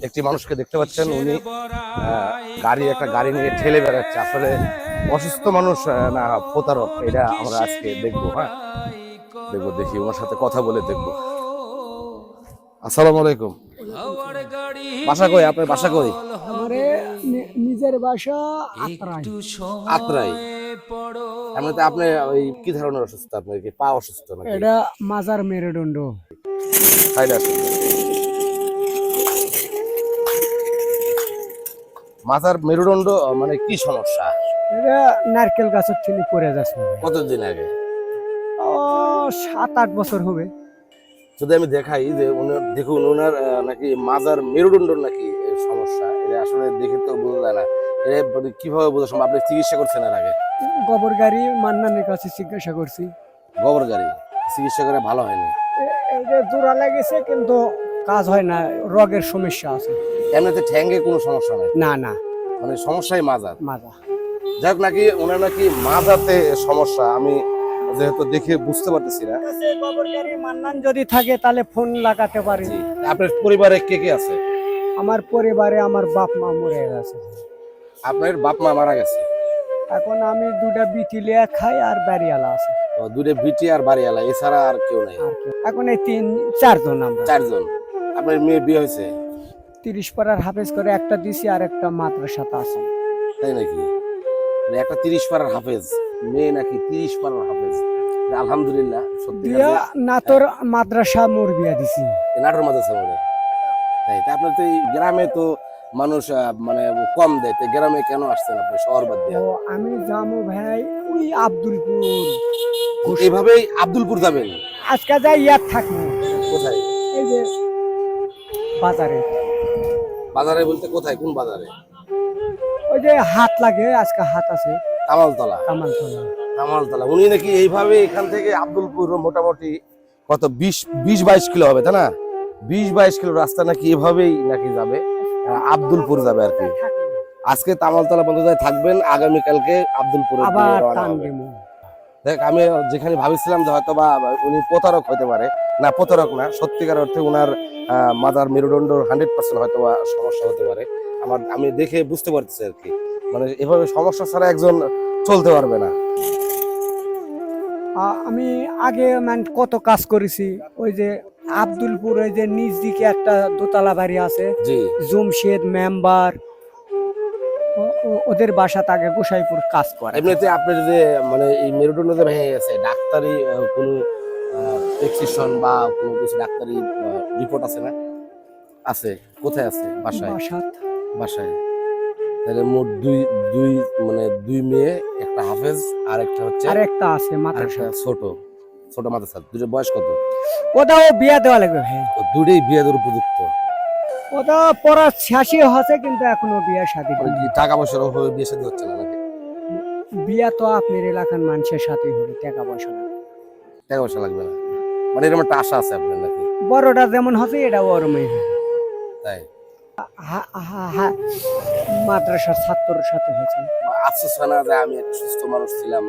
একটি মানুষকে দেখতে পাচ্ছেন, উনি একটা গাড়ি নিয়ে ঠেলে বেড়াচ্ছে। আসলে অসুস্থ মানুষ না প্রতারক, এটা আমরা আজকে দেখবো। হ্যাঁ, দেখি ওনার সাথে কথা বলে দেখবো। আসসালামু আলাইকুম। বাসা কই আপনার? বাসা কই? আমারে নিজের বাসা আত্রাই। আত্রাই। এমনিতে আপনি ওই কি ধরনের অসুস্থ? আপনার কি পা অসুস্থ নাকি? এটা মাজার মেরুদণ্ড। সাইড আছে। মাথার মেরুদণ্ড মানে কি সমস্যা? এটা নারকেল গাছের থেকে পড়ে যাচ্ছে। কতদিন আগে? ও 7-8 বছর হবে। যদি আমি দেখাই যে দেখুন ওনার নাকি মাজার মেরুদণ্ড নাকি সমস্যা, এটা আসলে দেখে তো বোঝা যায় না। এটা কিভাবে বোঝা সম্ভব? আপনি চিকিৎসা করছেন এর আগে? গোবর গাড়ি মান্নানের কাছে জিজ্ঞাসা করছি। গোবর গাড়ি চিকিৎসা করে ভালো হয়নি? এটা জোড়া লেগেছে কিন্তু কাজ হয় না, রোগের সমস্যা আছে। এমনিতে ঠ্যাঙ্গে কোনো সমস্যা নাই? না না, মানে সমস্যাই মাজা। মাজা। যাই হোক, নাকি ওনার নাকি মাজাতে সমস্যা। আমি যেহেতু দেখে বুঝতে পারতেছি না। গোবর গাড়ি মান্নান যদি থাকে তাহলে ফোন লাগাতে পারি। আপনার পরিবারে কে কে আছে? আমার পরিবারে আমার বাপ মা মরে গেছে। আপনার বাপ মা মারা গেছে? এখন আমি দুটা বিটিলিয়া খাই আর বাড়িওয়ালা আছে। দুটো বিটি আর বাড়িওয়ালা, এছাড়া আর কেউ নাই? এখন এই 4জন আমরা। 4জন। আপনার মেয়ে বিয়ে হয়েছে? 30 পারার হাফেজ করে একটা দিছি আর একটা মাদ্রাসাতে আছে। তাই নাকি? একটা 30 পারার হাফেজ মেয়ে নাকি? 30 পারার হাফেজ, আলহামদুলিল্লাহ। সত্যি না তোর মাদ্রাসা মোর বিয়া দিছি। নাটোর মাদ্রাসা মনে? তাই তা আপনার তো এই গ্রামে তো মানুষ মানে কম দেয়, তো গ্রামে কেন আসছেন আপনি শহর বাদ দিয়ে? আমি যাবো ভাই ওই আব্দুলপুর। এইভাবেই আব্দুলপুর যাবেন? আজকে যাই ইয়ার থাকবো। কোথায়? এই যে বাজারে। বাজারে বলতে কোথায়, কোন বাজারে? ওই যে হাট লাগে, আজকে হাট আছে। কামালতলা। কামালতলা। কামালতলা। উনি নাকি এইভাবে এখান থেকে আব্দুলপুর মোটামুটি কত 20-22 কিলো হবে, তাই না? 20-22 কিলো রাস্তা নাকি এভাবেই নাকি যাবে, আব্দুলপুর যাবে আর কি। আজকে তামালতলা পর্যন্ত থাকবেন, আগামীকালকে আব্দুলপুরে আবার টান দিব। দেখ, আমি যেখানে ভাবছিলাম যে হয়তো বা উনি প্রতারক হতে পারে, না প্রতারক না, সত্যিকার অর্থে ওনার মাজার মেরুদণ্ড 100% হয়তো বা সমস্যা হতে পারে। আমি দেখে বুঝতে পারতেছি আর কি, মানে এভাবে সমস্যা ছাড়া একজন চলতে পারবে না। আমি আগে কত কাজ করেছি। ওই যে আব্দুলপুর, ওই যে নিজ দিকে একটা দোতলা বাড়ি আছে, জি, জুমশেদ মেম্বার, ওদের বাসাতে আগে গোসাইপুর কাজ করে। এমনিতে আপনার যে মানে এই মেরুদণ্ড যে ভেঙে গেছে, ডাক্তারি কোনো প্রেসক্রিপশন বা কোনো কিছু ডাক্তারি রিপোর্ট আছে না? আছে? কোথায় আছে? বাসায়? বাসায়। তাহলে মোট দুই মানে 2 মেয়ে, একটা হাফেজ আর একটা হচ্ছে আর একটা আছে মাদ্রাসা, ছোট মাদ্রাসা। দুটোর বয়স কত? ওটাও বিয়া দেওয়া লাগবে ভাই। দুটোই বিয়ের উপযুক্ত? ওটা পড়া শেষই হচ্ছে কিন্তু এখনো বিয়া শাদী টাকা পয়সার অভাবে বিয়ে শাদী হচ্ছে না নাকি? বিয়া তো আপনার এলাকার মানুষের সাথে হবে, টাকা পয়সা লাগবে। টাকা পয়সা লাগবে না মানে এরকম একটা আশা আছে আপনার নাকি? বড়টা যেমন হচ্ছে এটা ওরমই। তাই? মাদ্রাসার ছাত্রের সাথে হয়েছে। আফসোস হয় না যে আমি একটা সুস্থ মানুষ ছিলাম?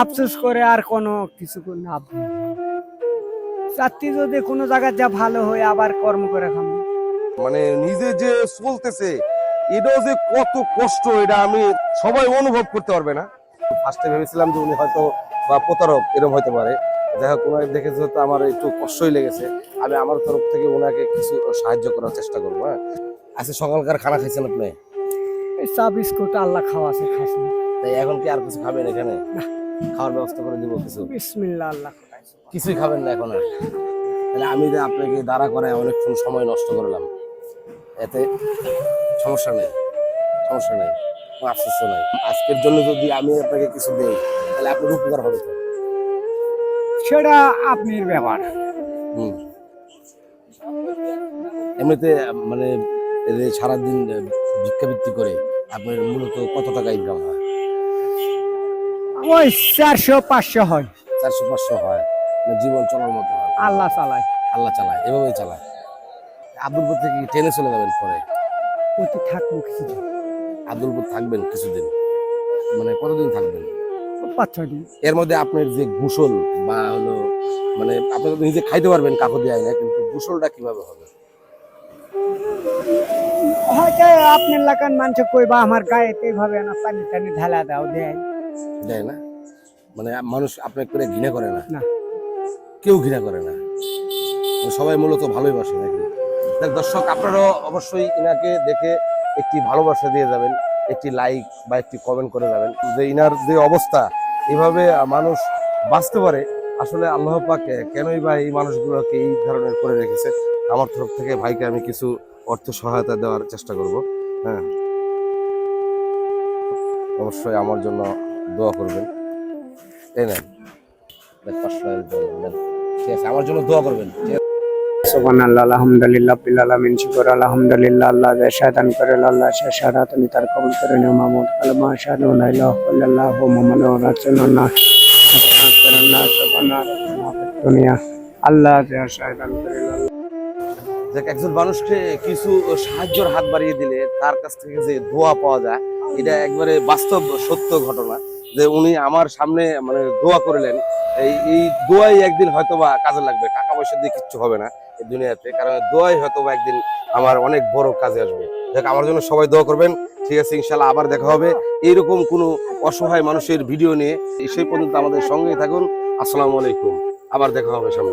আফসোস করে আর কোনো কিছু না। চাকরি যদি কোনো জায়গায় যা ভালো হয় আবার কর্ম করে খাবো। মানে নিজে যে চলতেছে এটাও যে কত কষ্ট, এটা আমি সবাই অনুভব করতে পারবে না। ফার্স্টে ভেবেছিলাম যে উনি হয়তো বা প্রতারক, এরকম হতে পারে। যাই হোক, ওনাকে দেখে যেহেতু আমার একটু কষ্টই লেগেছে, আমি আমার তরফ থেকে ওনাকে কিছু সাহায্য করার চেষ্টা করবো। হ্যাঁ, আজকে সকালকার খানা খাইছেন আপনি? এই চা বিস্কুট আল্লাহ খাওয়াছে, খাসি। তাই এখন কি আর কিছু খাবেন এখানে? খাওয়ার ব্যবস্থা করে দিব কিছু? বিসমিল্লাহ, আল্লাহ কিছুই খাবেন না এখন আর? তাহলে আমি যে আপনাকে দাঁড়া করে অনেকক্ষণ সময় নষ্ট করলাম, এতে সমস্যা নেই? সমস্যা নেই, কোনো আফসোস নাই। আজকের জন্য যদি আমি আপনাকে কিছু দেই তাহলে আপনার উপকার হবে তো? সেটা আপনার ব্যাপার। হুম। এমনিতে মানে সারাদিন ভিক্ষাবৃত্তি করে আপনার মূলত কত টাকা ইনকাম হয়? ওই 400-500 হয়। 400-500 হয়? জীবন চলার মতো হয়? আল্লাহ চালায়। আল্লাহ চালায়, এভাবেই চালায়। আব্দুলপুর থেকে ট্রেনে চলে যাবেন পরে? ওতে থাকবো কিছুদিন। আব্দুলপুর থাকবেন কিছুদিন? মানে কতদিন থাকবেন? 5-6 দিন। এর মধ্যে আপনার যে গোসল বা হলো মানে আপনি তো নিজে খাইতে পারবেন কাকু দিয়ে না, কিন্তু গোসলটা কিভাবে হবে? হয়তো আপনার এলাকার মানুষ কইবা আমার গায়ে এইভাবে না পানি টানি ঢালা দাও দেয় দেয় না, মানে মানুষ আপনাকে করে ঘৃণা করে না? না। কেউ ঘৃণা করে না, সবাই মূলত ভালোই বাসে নাকি? দেখ দর্শক, আপনারাও অবশ্যই ইনাকে দেখে একটি ভালোবাসা দিয়ে যাবেন, একটি লাইক বা একটি কমেন্ট করে যাবেন। যে ইনার যে অবস্থা, এভাবে মানুষ বাঁচতে পারে, আসলে আল্লাহ পাক কেনই বা এই মানুষগুলোকে এই ধরনের করে রেখেছে। আমার তরফ থেকে ভাইকে আমি কিছু অর্থ সহায়তা দেওয়ার চেষ্টা করব। হ্যাঁ, অবশ্যই আমার জন্য দোয়া করবেন। এই নেন, দেখ 500 টাকা দিতে পারবেন। ঠিক আছে, আমার জন্য দোয়া করবেন। ঠিক আছে? সুবহানাল্লাহ, আলহামদুলিল্লাহ, বিল আলামিন, শুকর আলহামদুলিল্লাহ। আল্লাহ যে শয়তান করে আল্লাহ সে সারা তুমি তার কবুল করে নিও। মাহমুদ কালমা শাহাদু লা ইলাহা ইল্লাল্লাহ মুহাম্মাদুর রাসূলুল্লাহ। আস্তাগফিরুল্লাহ সুবহানাল্লাহ দুনিয়া আল্লাহ যে শয়তান করে দেখ, একজন মানুষকে কিছু সাহায্যের হাত বাড়িয়ে দিলে তার কাছ থেকে যে দোয়া পাওয়া যায়, এটা একবারে বাস্তব সত্য ঘটনা। যে উনি আমার সামনে মানে দোয়া করলেন, এই দোয়াই একদিন হয়তোবা কাজে লাগবে। টাকা পয়সা দিয়ে কিচ্ছু হবে না এই দুনিয়াতে, কারণ দোয়াই হয়তোবা একদিন আমার অনেক বড় কাজে আসবে। দেখ, আমার জন্য সবাই দোয়া করবেন। ঠিক আছে, ইনশাল্লাহ আবার দেখা হবে এইরকম কোনো অসহায় মানুষের ভিডিও নিয়ে। সেই পর্যন্ত আমাদের সঙ্গেই থাকুন। আসসালামু আলাইকুম, আবার দেখা হবে সামনে।